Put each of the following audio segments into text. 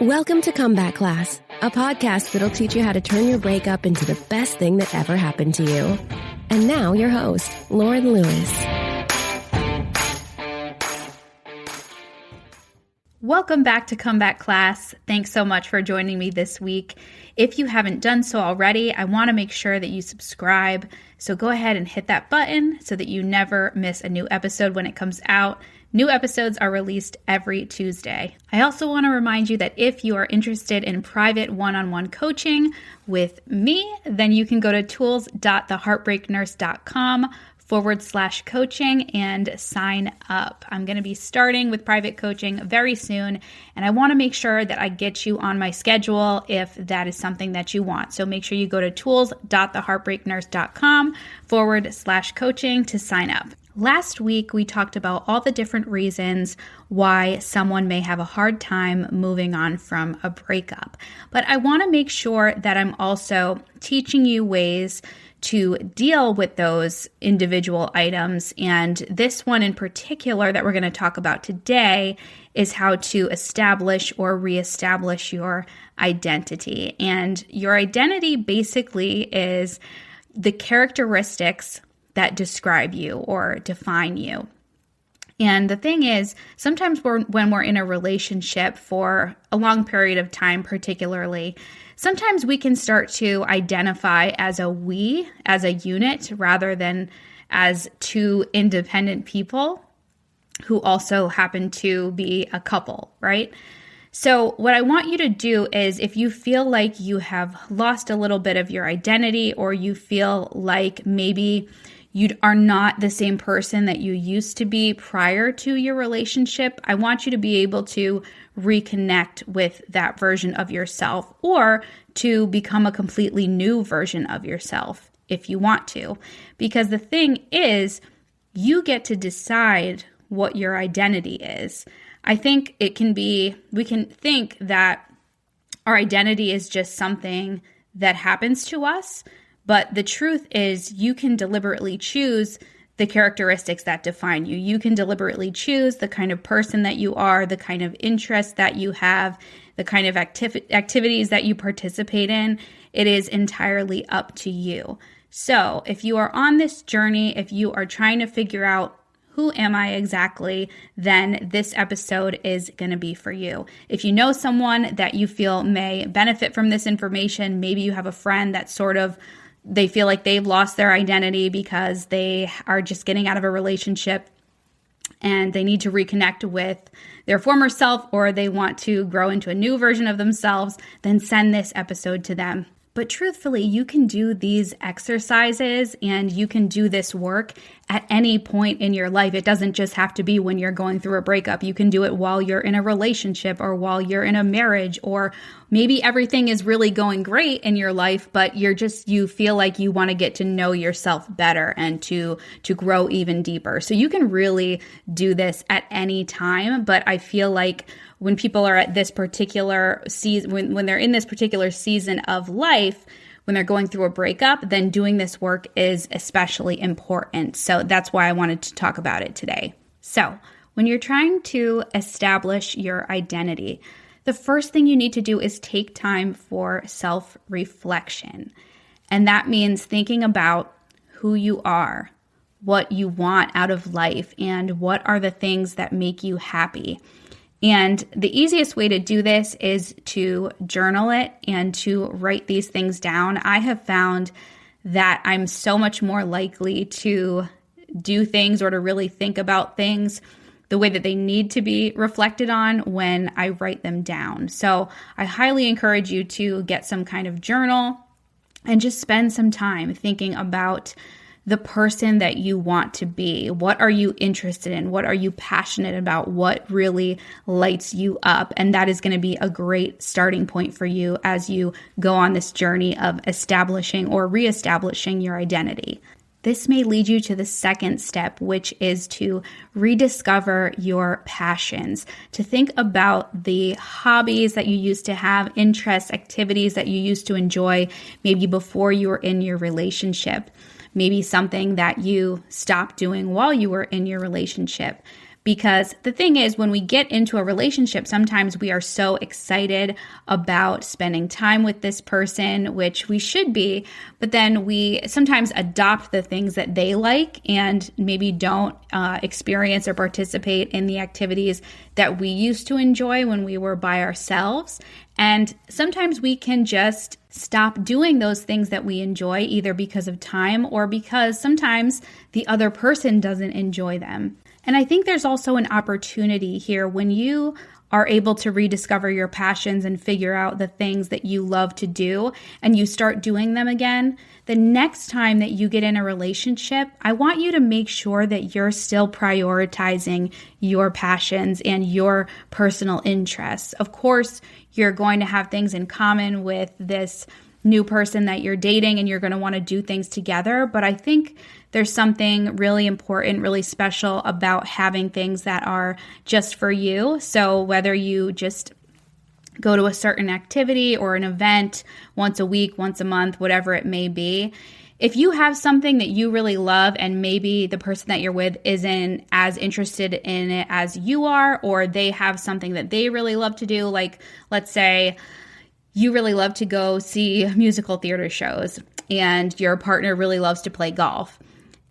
Welcome to Comeback Class, a podcast that'll teach you how to turn your breakup into the best thing that ever happened to you. And now your host, Lauren Lewis. Welcome back to Comeback Class. Thanks so much for joining me this week. If you haven't done so already, I want to make sure that you subscribe. So go ahead and hit that button so that you never miss a new episode when it comes out. New episodes are released every Tuesday. I also want to remind you that if you are interested in private one-on-one coaching with me, then you can go to tools.theheartbreaknurse.com/coaching and sign up. I'm going to be starting with private coaching very soon, and I want to make sure that I get you on my schedule if that is something that you want. So make sure you go to tools.theheartbreaknurse.com/coaching to sign up. Last week, we talked about all the different reasons why someone may have a hard time moving on from a breakup. But I want to make sure that I'm also teaching you ways to deal with those individual items. And this one in particular that we're going to talk about today is how to establish or reestablish your identity. And your identity basically is the characteristics that describe you or define you. And the thing is, sometimes when we're in a relationship for a long period of time, particularly, sometimes we can start to identify as a we, as a unit, rather than as two independent people who also happen to be a couple, right? So what I want you to do is, if you feel like you have lost a little bit of your identity, or you feel like maybe you are not the same person that you used to be prior to your relationship, I want you to be able to reconnect with that version of yourself, or to become a completely new version of yourself if you want to. Because the thing is, you get to decide what your identity is. I think we can think that our identity is just something that happens to us. But the truth is, you can deliberately choose the characteristics that define you. You can deliberately choose the kind of person that you are, the kind of interests that you have, the kind of activities that you participate in. It is entirely up to you. So if you are on this journey, if you are trying to figure out who am I exactly, then this episode is going to be for you. If you know someone that you feel may benefit from this information, maybe you have a friend that they feel like they've lost their identity because they are just getting out of a relationship and they need to reconnect with their former self, or they want to grow into a new version of themselves, then send this episode to them. But truthfully, you can do these exercises and you can do this work at any point in your life. It doesn't just have to be when you're going through a breakup. You can do it while you're in a relationship, or while you're in a marriage, or maybe everything is really going great in your life, but you feel like you want to get to know yourself better and to grow even deeper. So you can really do this at any time, but I feel like when people are at this particular season, when they're in this particular season of life, when they're going through a breakup, then doing this work is especially important. So that's why I wanted to talk about it today. So when you're trying to establish your identity, the first thing you need to do is take time for self-reflection. And that means thinking about who you are, what you want out of life, and what are the things that make you happy. And the easiest way to do this is to journal it and to write these things down. I have found that I'm so much more likely to do things or to really think about things the way that they need to be reflected on when I write them down. So I highly encourage you to get some kind of journal and just spend some time thinking about the person that you want to be. What are you interested in? What are you passionate about? What really lights you up? And that is going to be a great starting point for you as you go on this journey of establishing or reestablishing your identity. This may lead you to the second step, which is to rediscover your passions, to think about the hobbies that you used to have, interests, activities that you used to enjoy maybe before you were in your relationship. Maybe something that you stopped doing while you were in your relationship. Because the thing is, when we get into a relationship, sometimes we are so excited about spending time with this person, which we should be, but then we sometimes adopt the things that they like and maybe don't experience or participate in the activities that we used to enjoy when we were by ourselves. And sometimes we can just stop doing those things that we enjoy, either because of time or because sometimes the other person doesn't enjoy them. And I think there's also an opportunity here when you are able to rediscover your passions and figure out the things that you love to do and you start doing them again. The next time that you get in a relationship, I want you to make sure that you're still prioritizing your passions and your personal interests. Of course, you're going to have things in common with this new person that you're dating and you're going to want to do things together. But I think there's something really important, really special about having things that are just for you. So whether you just go to a certain activity or an event once a week, once a month, whatever it may be, if you have something that you really love and maybe the person that you're with isn't as interested in it as you are, or they have something that they really love to do, like let's say you really love to go see musical theater shows and your partner really loves to play golf,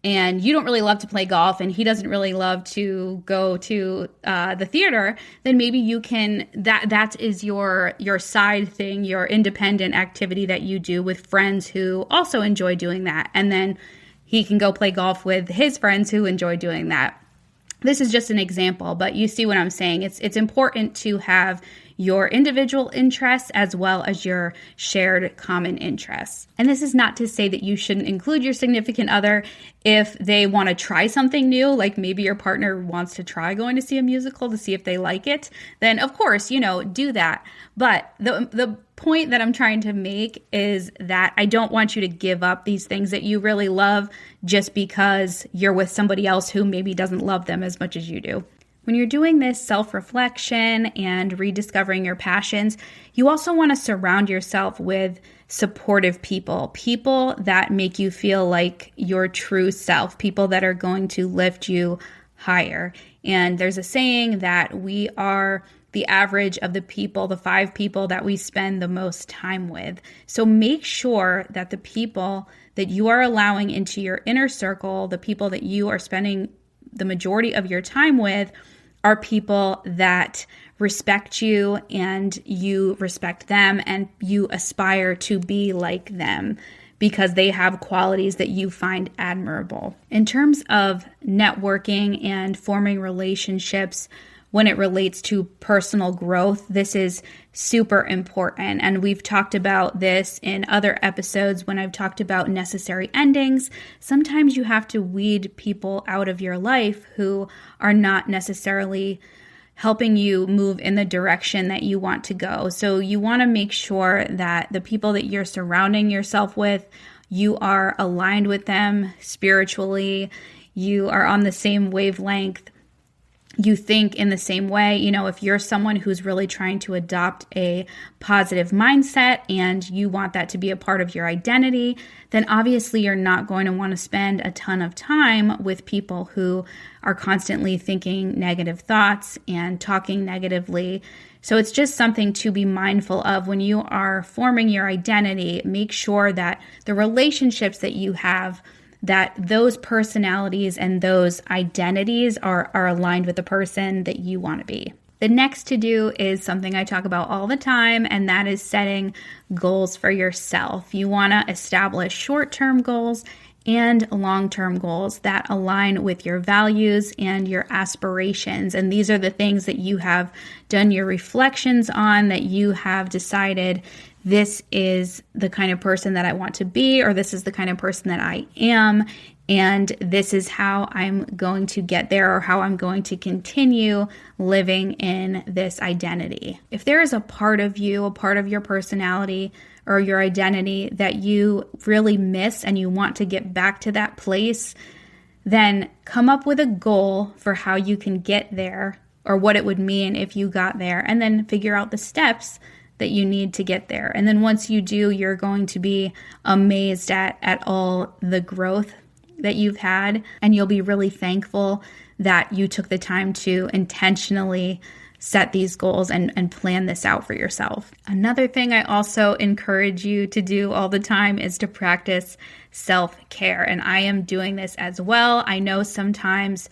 and you don't really love to play golf and he doesn't really love to go to the theater, then maybe you can, that is your side thing, your independent activity that you do with friends who also enjoy doing that. And then he can go play golf with his friends who enjoy doing that. This is just an example, but you see what I'm saying. It's important to have your individual interests as well as your shared common interests. And this is not to say that you shouldn't include your significant other if they want to try something new, like maybe your partner wants to try going to see a musical to see if they like it, then of course, do that. But the point that I'm trying to make is that I don't want you to give up these things that you really love just because you're with somebody else who maybe doesn't love them as much as you do. When you're doing this self-reflection and rediscovering your passions, you also want to surround yourself with supportive people that make you feel like your true self, people that are going to lift you higher. And there's a saying that we are the average of the 5 people that we spend the most time with. So make sure that the people that you are allowing into your inner circle, the people that you are spending the majority of your time with, are people that respect you and you respect them and you aspire to be like them because they have qualities that you find admirable. In terms of networking and forming relationships, when it relates to personal growth, this is super important. And we've talked about this in other episodes when I've talked about necessary endings. Sometimes you have to weed people out of your life who are not necessarily helping you move in the direction that you want to go. So you want to make sure that the people that you're surrounding yourself with, you are aligned with them spiritually, you are on the same wavelength, you think in the same way. If you're someone who's really trying to adopt a positive mindset and you want that to be a part of your identity, then obviously you're not going to want to spend a ton of time with people who are constantly thinking negative thoughts and talking negatively. So it's just something to be mindful of when you are forming your identity. Make sure that the relationships that you have, that those personalities and those identities are aligned with the person that you want to be. The next to do is something I talk about all the time, and that is setting goals for yourself. You want to establish short-term goals and long-term goals that align with your values and your aspirations. And these are the things that you have done your reflections on, that you have decided this is the kind of person that I want to be, or this is the kind of person that I am, and this is how I'm going to get there, or how I'm going to continue living in this identity. If there is a part of you, a part of your personality or your identity that you really miss and you want to get back to that place, then come up with a goal for how you can get there, or what it would mean if you got there, and then figure out the steps that you need to get there. And then once you do, you're going to be amazed at all the growth that you've had, and you'll be really thankful that you took the time to intentionally set these goals and plan this out for yourself. Another thing I also encourage you to do all the time is to practice self-care. And I am doing this as well. I know sometimes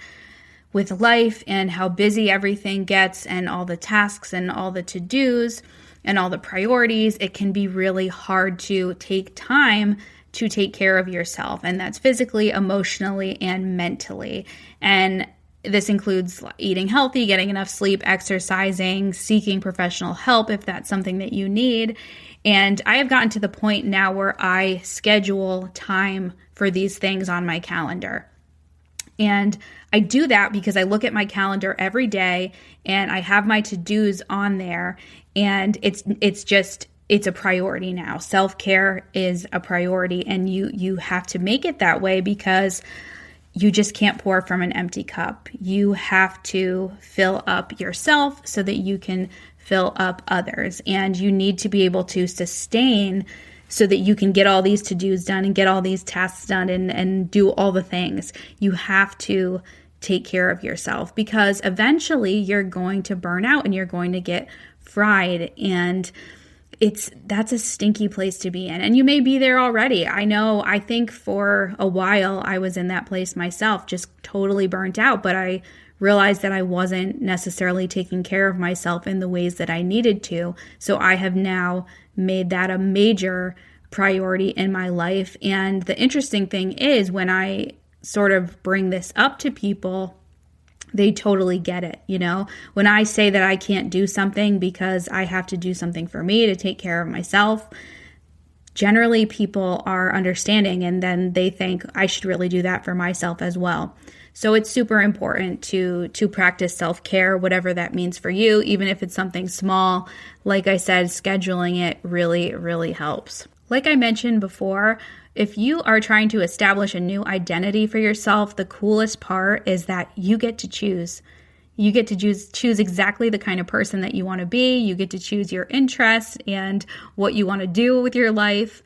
with life and how busy everything gets and all the tasks and all the to-dos and all the priorities, it can be really hard to take time to take care of yourself. And that's physically, emotionally, and mentally. And this includes eating healthy, getting enough sleep, exercising, seeking professional help if that's something that you need. And I have gotten to the point now where I schedule time for these things on my calendar. And I do that because I look at my calendar every day and I have my to-dos on there, and it's a priority now. Self-care is a priority, and you have to make it that way because you just can't pour from an empty cup. You have to fill up yourself so that you can fill up others. And you need to be able to sustain so that you can get all these to-dos done and get all these tasks done and do all the things. You have to take care of yourself because eventually you're going to burn out and you're going to get fried, and that's a stinky place to be in. And you may be there already. I think for a while I was in that place myself, just totally burnt out, but I realized that I wasn't necessarily taking care of myself in the ways that I needed to. So I have now made that a major priority in my life. And the interesting thing is when I sort of bring this up to people, they totally get it. When I say that I can't do something because I have to do something for me to take care of myself, generally people are understanding, and then they think I should really do that for myself as well. So it's super important to practice self-care, whatever that means for you, even if it's something small. Like I said, scheduling it really, really helps. Like I mentioned before, if you are trying to establish a new identity for yourself, the coolest part is that you get to choose. You get to choose exactly the kind of person that you want to be. You get to choose your interests and what you want to do with your life.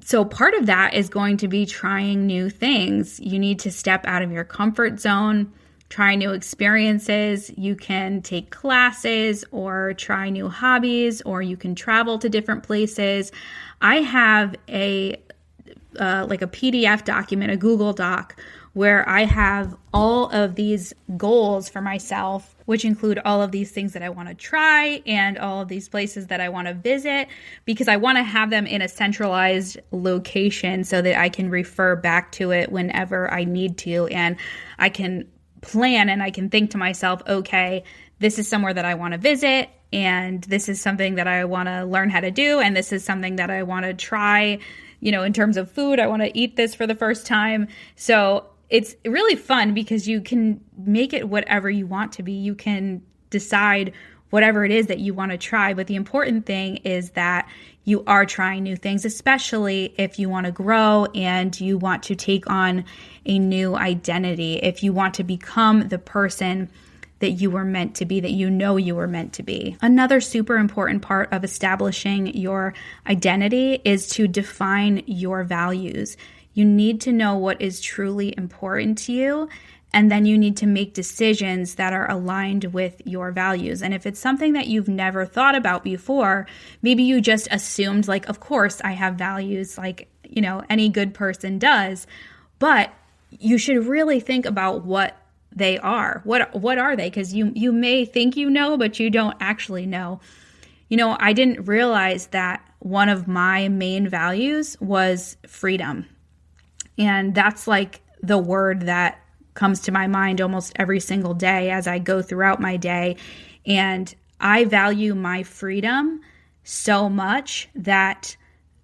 So part of that is going to be trying new things. You need to step out of your comfort zone, try new experiences. You can take classes or try new hobbies, or you can travel to different places. I have a PDF document, a Google Doc, where I have all of these goals for myself, which include all of these things that I want to try and all of these places that I want to visit, because I want to have them in a centralized location so that I can refer back to it whenever I need to. And I can plan and I can think to myself, okay, this is somewhere that I want to visit, and this is something that I want to learn how to do, and this is something that I want to try. In terms of food, I want to eat this for the first time. So it's really fun because you can make it whatever you want to be. You can decide whatever it is that you want to try. But the important thing is that you are trying new things, especially if you want to grow and you want to take on a new identity. If you want to become the person that you were meant to be, that you were meant to be. Another super important part of establishing your identity is to define your values. You need to know what is truly important to you, and then you need to make decisions that are aligned with your values. And if it's something that you've never thought about before, maybe you just assumed, like, of course I have values, like, any good person does, but you should really think about what they are. What are they? Because you may think but you don't actually know. I didn't realize that one of my main values was freedom. And that's like the word that comes to my mind almost every single day as I go throughout my day. And I value my freedom so much that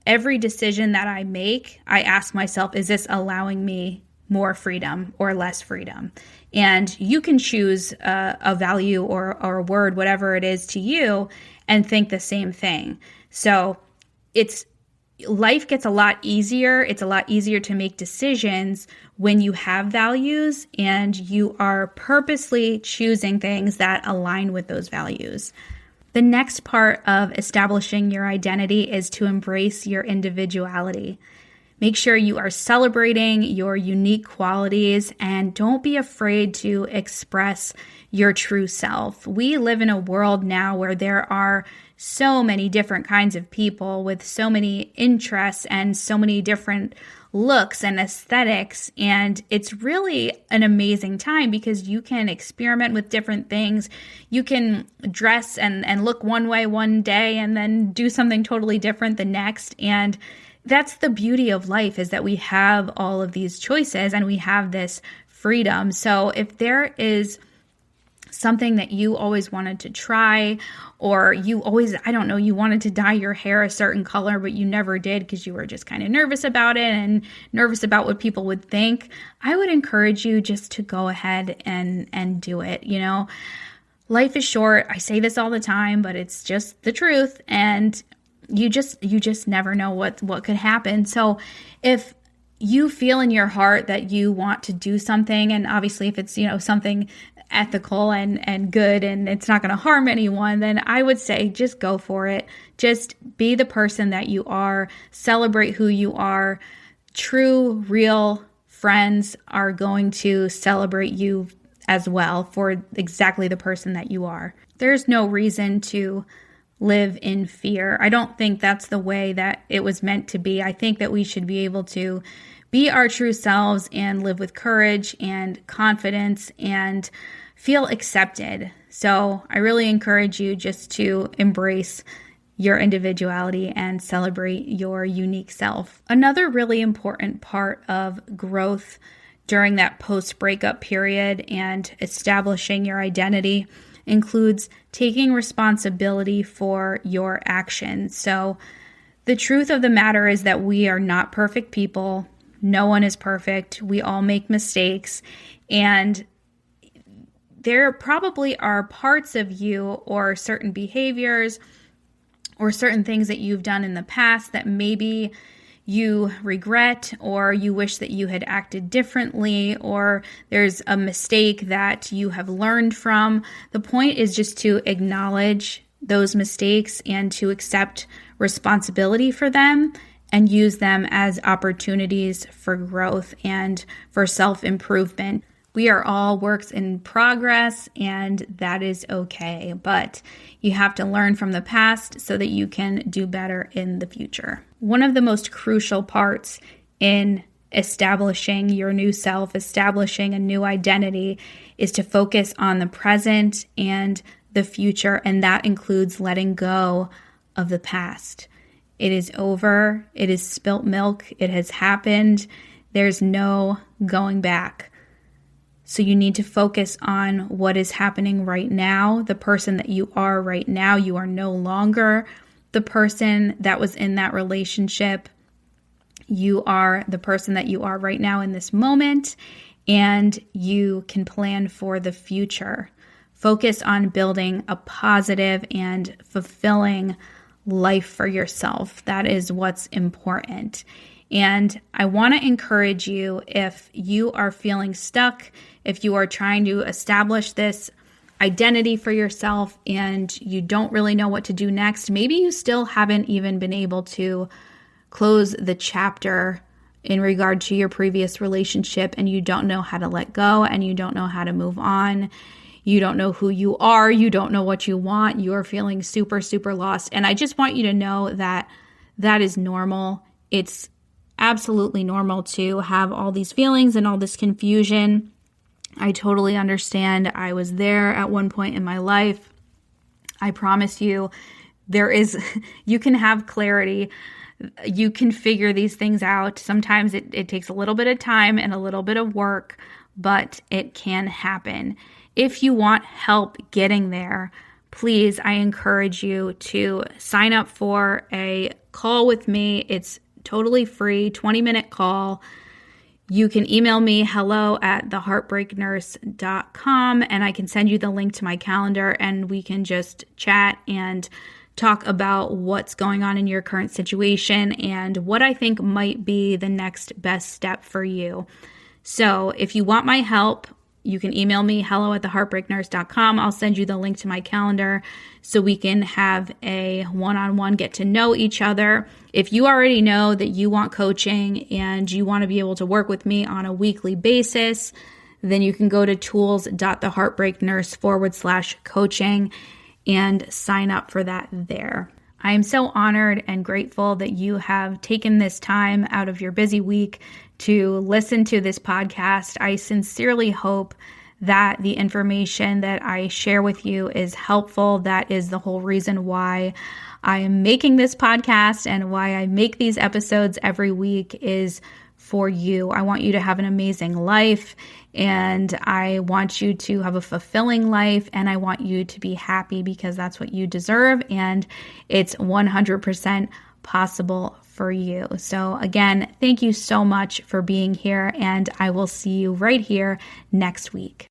every decision that I make, I ask myself, is this allowing me more freedom or less freedom? And you can choose a value or a word, whatever it is to you, and think the same thing. So life gets a lot easier. It's a lot easier to make decisions when you have values and you are purposely choosing things that align with those values. The next part of establishing your identity is to embrace your individuality. Make sure you are celebrating your unique qualities and don't be afraid to express your true self. We live in a world now where there are so many different kinds of people with so many interests and so many different looks and aesthetics. And it's really an amazing time because you can experiment with different things. You can dress and look one way one day and then do something totally different the next. And that's the beauty of life, is that we have all of these choices and we have this freedom. So if there is something that you always wanted to try, or you always, you wanted to dye your hair a certain color, but you never did because you were just kind of nervous about it and nervous about what people would think, I would encourage you just to go ahead and do it. Life is short. I say this all the time, but it's just the truth. And you just never know what could happen. So if you feel in your heart that you want to do something, and obviously if it's, something ethical and good and it's not going to harm anyone, then I would say just go for it. Just be the person that you are. Celebrate who you are. True, real friends are going to celebrate you as well for exactly the person that you are. There's no reason to live in fear. I don't think that's the way that it was meant to be. I think that we should be able to be our true selves and live with courage and confidence and feel accepted. So I really encourage you just to embrace your individuality and celebrate your unique self. Another really important part of growth during that post-breakup period and establishing your identity includes taking responsibility for your actions. So the truth of the matter is that we are not perfect people. No one is perfect. We all make mistakes. And there probably are parts of you or certain behaviors or certain things that you've done in the past that maybe you regret, or you wish that you had acted differently, or there's a mistake that you have learned from. The point is just to acknowledge those mistakes and to accept responsibility for them and use them as opportunities for growth and for self-improvement. We are all works in progress, and that is okay. But you have to learn from the past so that you can do better in the future. One of the most crucial parts in establishing your new self, establishing a new identity, is to focus on the present and the future, and that includes letting go of the past. It is over. It is spilt milk. It has happened. There's no going back. So you need to focus on what is happening right now, the person that you are right now. You are no longer the person that was in that relationship. You are the person that you are right now in this moment, and you can plan for the future. Focus on building a positive and fulfilling life for yourself. That is what's important. And I want to encourage you, if you are feeling stuck, if you are trying to establish this identity for yourself and you don't really know what to do next, maybe you still haven't even been able to close the chapter in regard to your previous relationship, and you don't know how to let go, and you don't know how to move on. You don't know who you are. You don't know what you want. You are feeling super, super lost. And I just want you to know that that is normal. It's absolutely normal to have all these feelings and all this confusion. I totally understand. I was there at one point in my life. I promise you, you can have clarity. You can figure these things out. Sometimes it takes a little bit of time and a little bit of work, but it can happen. If you want help getting there, please, I encourage you to sign up for a call with me. It's totally free, 20-minute call. You can email me hello@theheartbreaknurse.com, and I can send you the link to my calendar, and we can just chat and talk about what's going on in your current situation and what I think might be the next best step for you. So if you want my help, you can email me, hello@theheartbreaknurse.com. I'll send you the link to my calendar so we can have a one-on-one get to know each other. If you already know that you want coaching and you want to be able to work with me on a weekly basis, then you can go to tools.theheartbreaknurse/coaching and sign up for that there. I am so honored and grateful that you have taken this time out of your busy week to listen to this podcast. I sincerely hope that the information that I share with you is helpful. That is the whole reason why I am making this podcast and why I make these episodes every week is for you. I want you to have an amazing life, and I want you to have a fulfilling life, and I want you to be happy because that's what you deserve, and it's 100% possible for you. So again, thank you so much for being here, and I will see you right here next week.